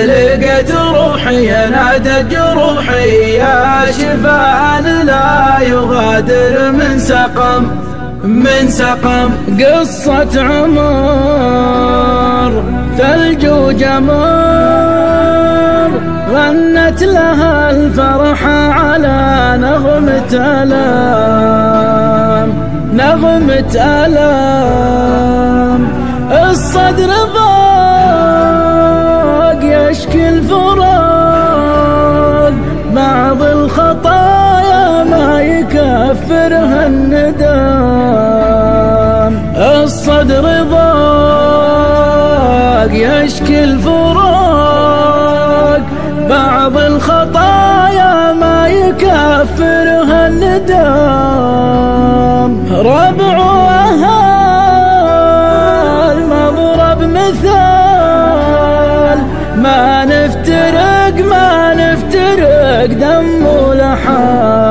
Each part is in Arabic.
لقيت روحي نادت جروحي يا شفاء لا يغادر من سقم قصة عمر ثلج وجمر غنت لها الفرحة على نغمة ألم الصدر ضاق يشكي الفراق بعض الخطايا ما يكفرها الندم الصدر ضاق يشكي الفراق بعض الخطايا ما يكفرها الندم ربع وأهل مضرب مثال ما نفترق دم ولحام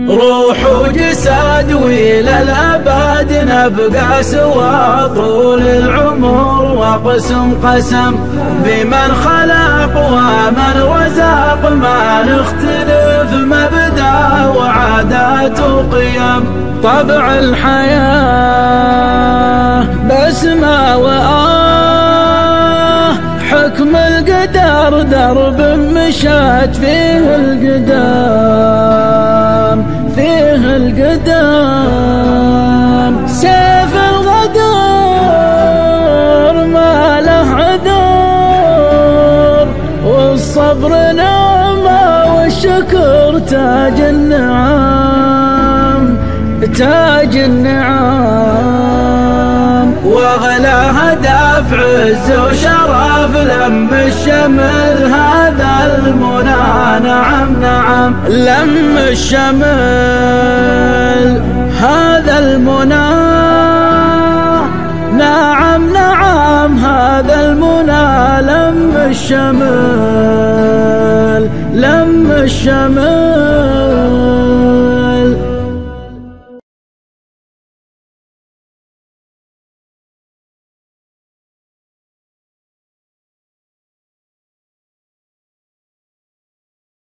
روح وجسد وإلى الأبد نبقى سوا طول العمر وقسم بمن خلق ومن رزق ما نختلف مبدأ وعادات وقيم طبع الحياة بسمة وآه حكم القدر درب مشات فيه القدام سيف الغدر ما له عذر والصبر نعمة والشكر تاج النعام وغلاها دافع عز وشرف لم الشمل هذا المنى نعم لم الشمل هذا المنى نعم هذا المنى لم الشمل